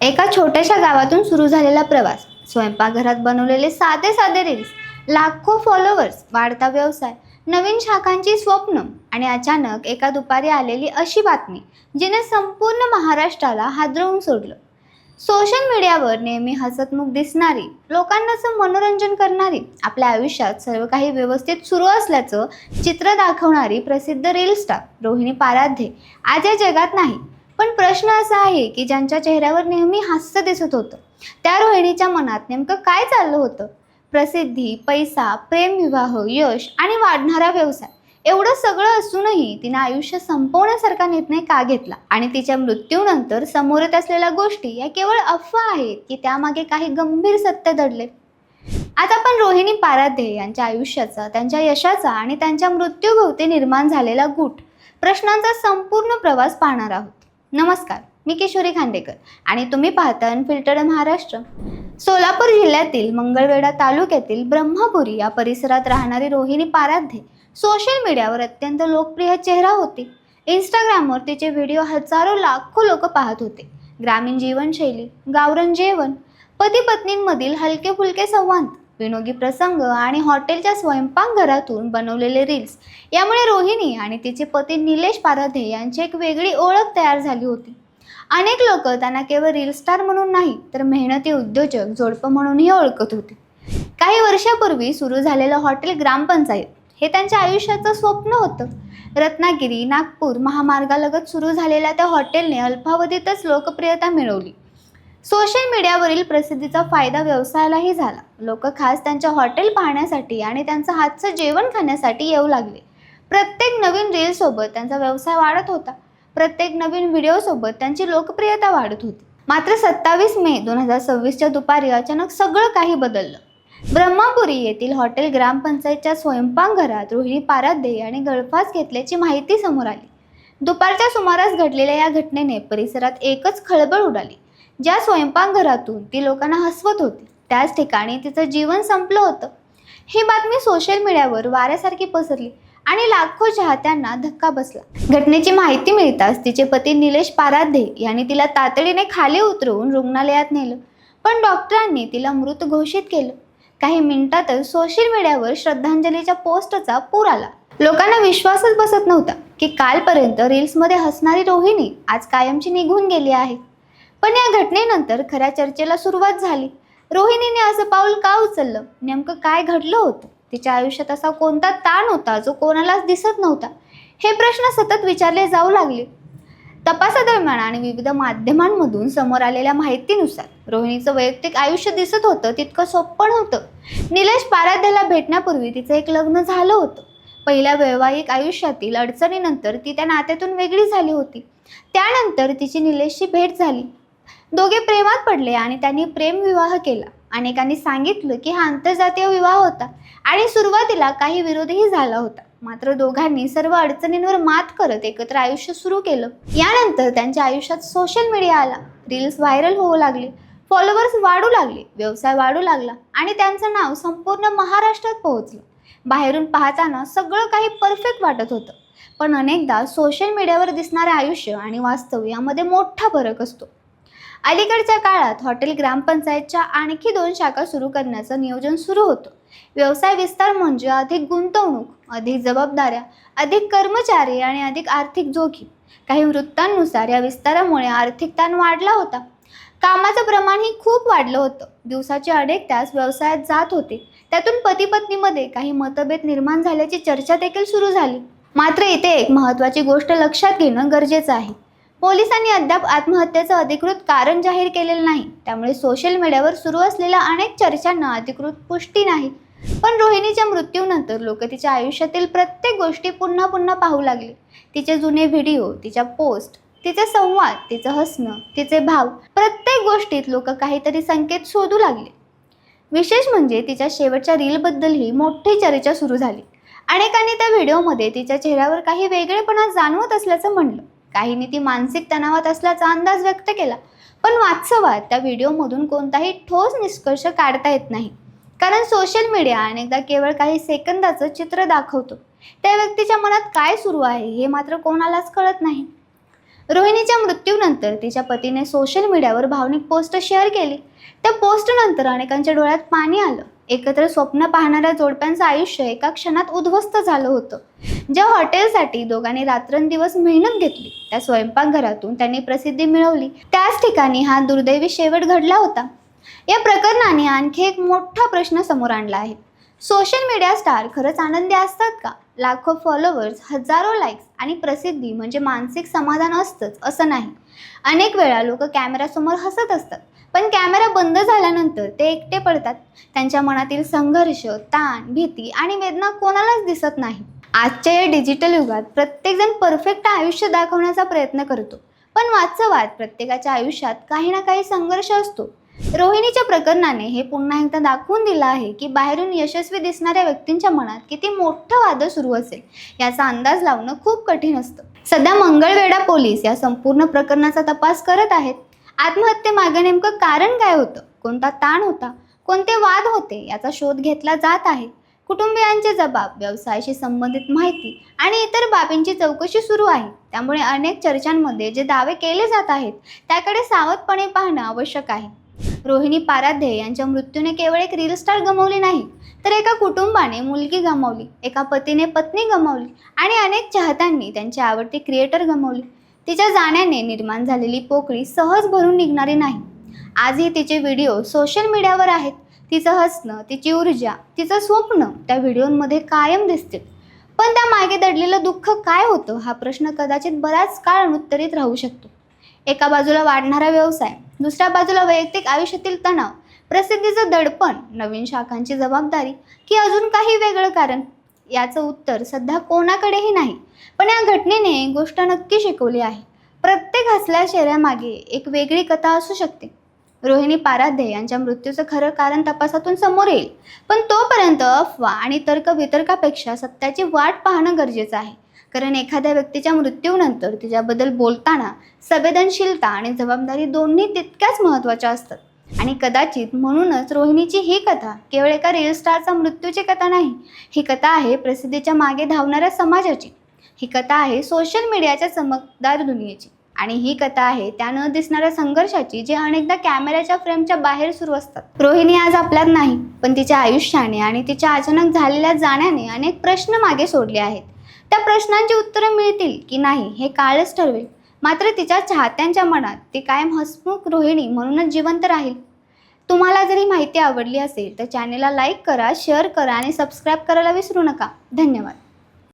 एका छोट्याशा गावातून सुरू झालेला प्रवास, स्वयंपाकघरात बनवलेले साधे साधे रील्स, लाखो फॉलोअर्स, वाढता व्यवसाय, नवीन शाखांची स्वप्न आणि अचानक एका दुपारी आलेली अशी बातमी जिने संपूर्ण महाराष्ट्राला हादरवून सोडलं. सोशल मीडियावर नेहमी हसतमुख दिसणारी, लोकांना मनोरंजन करणारी, आपल्या आयुष्यात सर्व काही व्यवस्थित सुरू असल्याचं चित्र दाखवणारी प्रसिद्ध रील स्टार रोहिणी पाराध्ये आज या जगात नाही. पण प्रश्न असा आहे की ज्यांच्या चेहऱ्यावर नेहमी हास्य दिसत होतं, त्या रोहिणीच्या मनात नेमकं काय चाललं होतं? प्रसिद्धी, पैसा, प्रेमविवाह, यश आणि वाढणारा व्यवसाय, एवढं सगळं असूनही तिने आयुष्य संपवण्यासारखा निर्णय का घेतला? आणि तिच्या मृत्यूनंतर समोर येत असलेल्या गोष्टी या केवळ अफवा आहेत की त्यामागे काही गंभीर सत्य दडले? आज आपण रोहिणी पाराध्ये यांच्या आयुष्याचा, त्यांच्या यशाचा आणि त्यांच्या मृत्यूभोवती निर्माण झालेला गूढ प्रश्नांचा संपूर्ण प्रवास पाहणार आहोत. नमस्कार, मी किशोरी खांडेकर आणि तुम्ही पाहता अनफिल्टर्ड महाराष्ट्र. सोलापूर जिल्ह्यातील मंगळवेढा तालुक्यातील ब्रह्मपुरी या परिसरात राहणारी रोहिणी पाराध्ये सोशल मीडियावर अत्यंत लोकप्रिय चेहरा होती. इंस्टाग्रामवर तिचे व्हिडिओ हजारो लाखो लोक पाहत होते. ग्रामीण जीवनशैली, गावरान जेवण, पती पत्नींमधील हलके फुलके संवाद, विनोदी प्रसंग आणि हॉटेलच्या स्वयंपाकघरातून बनवलेले रील्स यामुळे रोहिणी आणि तिचे पती निलेश पाराध्ये यांची एक वेगळी ओळख तयार झाली होती. अनेक लोक त्यांना केवळ रील स्टार म्हणून नाही तर मेहनती उद्योजक जोडपं म्हणूनही ओळखत होते. काही वर्षापूर्वी सुरू झालेलं हॉटेल ग्रामपंचायत हे त्यांच्या आयुष्याचं स्वप्न होतं. रत्नागिरी नागपूर महामार्गालगत सुरू झालेल्या त्या हॉटेलने अल्पावधीतच लोकप्रियता मिळवली. सोशल मीडियावरील प्रसिद्धीचा फायदा व्यवसायालाही झाला. लोक खास त्यांच्या हॉटेल पाहण्यासाठी आणि त्यांचं हातचं जेवण खाण्यासाठी येऊ लागले. प्रत्येक नवीन रीलसोबत त्यांचा व्यवसाय वाढत होता. प्रत्येक नवीन व्हिडिओसोबत त्यांची लोकप्रियता वाढत होती. मात्र 27 मे 2026च्या दुपारी अचानक सगळं काही बदललं. ब्रह्मपुरी येथील हॉटेल ग्रामपंचायतच्या स्वयंपाकघरात रोहिणी पाराध्ये यांनी गळफास घेतल्याची माहिती समोर आली. दुपारच्या सुमारास घडलेल्या या घटनेने परिसरात एकच खळबळ उडाली. ज्या स्वयंपाकघरातून ती लोकांना हसवत होती, त्याच ठिकाणी तिचं जीवन संपलं होतं. ही बातमी सोशल मीडियावर वाऱ्यासारखी पसरली आणि लाखो चाहत्यांना धक्का बसला. घटनेची माहिती मिळताच तिचे पती निलेश पाराध्ये यांनी तिला तातडीने खाली उतरवून रुग्णालयात नेलं. पण डॉक्टरांनी तिला मृत घोषित केलं. काही मिनिटातच सोशल मीडियावर श्रद्धांजलीच्या पोस्टचा पूर आला. लोकांना विश्वासच बसत नव्हता की कालपर्यंत रील्समध्ये हसणारी रोहिणी आज कायमची निघून गेली आहे. पण या घटनेनंतर खऱ्या चर्चेला सुरुवात झाली. रोहिणीने असं पाऊल का उचललं? नेमकं काय घडलं होतं? तिच्या आयुष्यात असा कोणता ताण होता जो कोणालाच दिसत नव्हता? हे प्रश्न सतत विचारले जाऊ लागले. तपासादरम्यान आणि विविध माध्यमांमधून समोर आलेल्या माहितीनुसार रोहिणीचं वैयक्तिक आयुष्य दिसत होतं तितकं सोपं नव्हतं. निलेश पाराध्यला भेटण्यापूर्वी तिचं एक लग्न झालं होतं. पहिल्या वैवाहिक आयुष्यातील अडचणीनंतर ती त्या नात्यातून वेगळी झाली होती. त्यानंतर तिची निलेशची भेट झाली. दोघे प्रेमात पडले आणि त्यांनी प्रेमविवाह केला. अनेकांनी सांगितलं की हा आंतरजातीय विवाह होता आणि सुरुवातीला काही विरोधही झाला होता. मात्र दोघांनी सर्व अडचणींवर मात करत एकत्र आयुष्य सुरू केलं. यानंतर त्यांच्या आयुष्यात सोशल मीडिया आला. रील्स व्हायरल होऊ लागले, फॉलोअर्स वाढू लागले, व्यवसाय वाढू लागला आणि त्यांचं नाव संपूर्ण महाराष्ट्रात पोहोचलं. बाहेरून पाहताना सगळं काही परफेक्ट वाटत होतं. पण अनेकदा सोशल मीडियावर दिसणारे आयुष्य आणि वास्तव यामध्ये मोठा फरक असतो. अलीकडच्या काळात हॉटेल ग्रामपंचायतच्या आणखी 2 शाखा सुरू करण्याचं नियोजन सुरू होतं. व्यवसाय विस्तार म्हणजे अधिक गुंतवणूक, अधिक जबाबदाऱ्या, अधिक कर्मचारी आणि अधिक आर्थिक जोखीम. काही वृत्तांनुसार या विस्तारामुळे आर्थिक ताण वाढला होता. कामाचं प्रमाणही खूप वाढलं होतं. दिवसाचे अनेक तास व्यवसायात जात होते. त्यातून पती पत्नीमध्ये काही मतभेद निर्माण झाल्याची चर्चा देखील सुरू झाली. मात्र इथे एक महत्त्वाची गोष्ट लक्षात घेणं गरजेचं आहे. पोलिसांनी अद्याप आत्महत्येचं अधिकृत कारण जाहीर केलेलं नाही. त्यामुळे सोशल मीडियावर सुरू असलेल्या अनेक चर्चांना अधिकृत पुष्टी नाही. पण रोहिणीच्या मृत्यूनंतर लोक तिच्या आयुष्यातील प्रत्येक गोष्टी पुन्हा पुन्हा पाहू लागले. तिचे जुने व्हिडिओ, तिच्या पोस्ट, तिचे संवाद, तिचं हसणं, तिचे भाव, प्रत्येक गोष्टीत लोक काहीतरी संकेत शोधू लागले. विशेष म्हणजे तिच्या शेवटच्या रीलबद्दलही मोठी चर्चा सुरू झाली. अनेकांनी त्या व्हिडिओमध्ये तिच्या चेहऱ्यावर काही वेगळेपणा जाणवत असल्याचं म्हणलं. काहींनी ती मानसिक तणावात असल्याचा अंदाज व्यक्त केला. पण वास्तवात त्या व्हिडिओमधून कोणताही ठोस निष्कर्ष काढता येत नाही. कारण सोशल मीडिया अनेकदा केवळ काही सेकंदाचं चित्र दाखवतो. त्या व्यक्तीच्या मनात काय सुरू आहे हे मात्र कोणालाच कळत नाही. रोहिणीच्या मृत्यूनंतर तिच्या पतीने सोशल मीडियावर भावनिक पोस्ट शेअर केली. त्या पोस्टनंतर अनेकांच्या डोळ्यात पाणी आलं. एकत्र स्वप्न पाहणाऱ्या जोडप्यांचं आयुष्य एका क्षणात उद्ध्वस्त झालं होतं. ज्या हॉटेलसाठी दोघांनी रात्रंदिवस मेहनत घेतली, त्या स्वयंपाकघरातून त्यांनी प्रसिद्धी मिळवली, त्याच ठिकाणी हा दुर्दैवी शेवट घडला होता. या प्रकरणाने आणखी एक मोठा प्रश्न समोर आणला आहे. सोशल मीडिया स्टार खरंच आनंदी असतात का? लाखो फॉलोअर्स, हजारो लाईक्स आणि प्रसिद्धी म्हणजे मानसिक समाधान असतंच असं नाही. अनेक वेळा लोक कॅमेऱ्यासमोर हसत असतात, पण कॅमेरा बंद झाल्यानंतर ते एकटे पडतात. त्यांच्या मनातील संघर्ष, ताण, भीती आणि वेदना कोणालाच दिसत नाही. आजच्या या डिजिटल युगात प्रत्येकजण परफेक्ट आयुष्य दाखवण्याचा प्रयत्न करतो, पण वास्तवात प्रत्येकाच्या आयुष्यात काही ना काही संघर्ष असतो. रोहिणीच्या प्रकरणाने हे पुन्हा एकदा दाखवून दिलं आहे की बाहेरून यशस्वी दिसणाऱ्या व्यक्तींच्या मनात किती मोठं वादळ सुरू असेल याचा अंदाज लावणं खूप कठीण असतं. सध्या मंगळवेढा पोलीस या संपूर्ण प्रकरणाचा तपास करत आहेत. आत्महत्येमागे नेमकं कारण काय होतं, कोणता ताण होता, कोणते वाद होते याचा शोध घेतला जात आहे. कुटुंबियांचे जबाब, व्यवसायाशी संबंधित माहिती आणि इतर बाबींची चौकशी सुरू आहे. त्यामुळे अनेक चर्चांमध्ये जे दावे केले जात आहेत त्याकडे सावधपणे पाहणं आवश्यक आहे. रोहिणी पाराध्ये यांच्या मृत्यूने केवळ एक रील स्टार गमावली नाही, तर एका कुटुंबाने मुलगी गमावली, एका पतीने पत्नी गमावली आणि अनेक चाहत्यांनी त्यांची आवडती क्रिएटर गमावली. तिच्या जाण्याने निर्माण झालेली पोकळी सहज भरून निघणारी नाही. आजही तिचे व्हिडिओ सोशल मीडियावर आहेत. तिचं हसणं, तिची ऊर्जा, तिचं स्वप्न त्या व्हिडिओमध्ये कायम दिसतील. पण त्यामागे दडलेलं दुःख काय होतं हा प्रश्न कदाचित बराच काळ अनुत्तरित राहू शकतो. एका बाजूला वाढणारा व्यवसाय, दुसऱ्या बाजूला वैयक्तिक आयुष्यातील तणाव, प्रसिद्धीचं दडपण, नवीन शाखांची जबाबदारी की अजून काही वेगळं कारण, याचं उत्तर सध्या कोणाकडेही नाही. पण या घटनेने एक गोष्ट नक्की शिकवली आहे. प्रत्येक हसल्या चेहऱ्यामागे एक वेगळी कथा असू शकते. रोहिणी पाराध्ये यांच्या मृत्यूचं खरं कारण तपासातून समोर येईल, पण तोपर्यंत अफवा आणि तर्कवितर्कापेक्षा सत्याची वाट पाहणं गरजेचं आहे. कारण एखाद्या व्यक्तीच्या मृत्यूनंतर तिच्याबद्दल बोलताना संवेदनशीलता आणि जबाबदारी दोन्ही तितक्याच महत्त्वाच्या असतात. आणि कदाचित म्हणूनच रोहिणीची ही कथा केवळ एका रील स्टारचा मृत्यूची कथा नाही. ही कथा आहे प्रसिद्धीच्या मागे धावणाऱ्या समाजाची. ही कथा आहे सोशल मीडियाच्या चमकदार दुनियेची. आणि ही कथा आहे त्या न दिसणाऱ्या संघर्षाची, जे अनेकदा कॅमेऱ्याच्या फ्रेमच्या बाहेर सुरू असतात. रोहिणी आज आपल्यात नाही, पण तिच्या आयुष्याने आणि तिच्या अचानक झालेल्या जाण्याने अनेक प्रश्न मागे सोडले आहेत. त्या प्रश्नांची उत्तरं मिळतील की नाही हे काळच ठरवेल. मात्र तिच्या चाहत्यांच्या मनात ती कायम हसमुख रोहिणी म्हणूनच जिवंत राहील. तुम्हाला जर ही माहिती आवडली असेल तर चॅनेलला लाईक करा, शेअर करा आणि सबस्क्राईब करायला विसरू नका. धन्यवाद.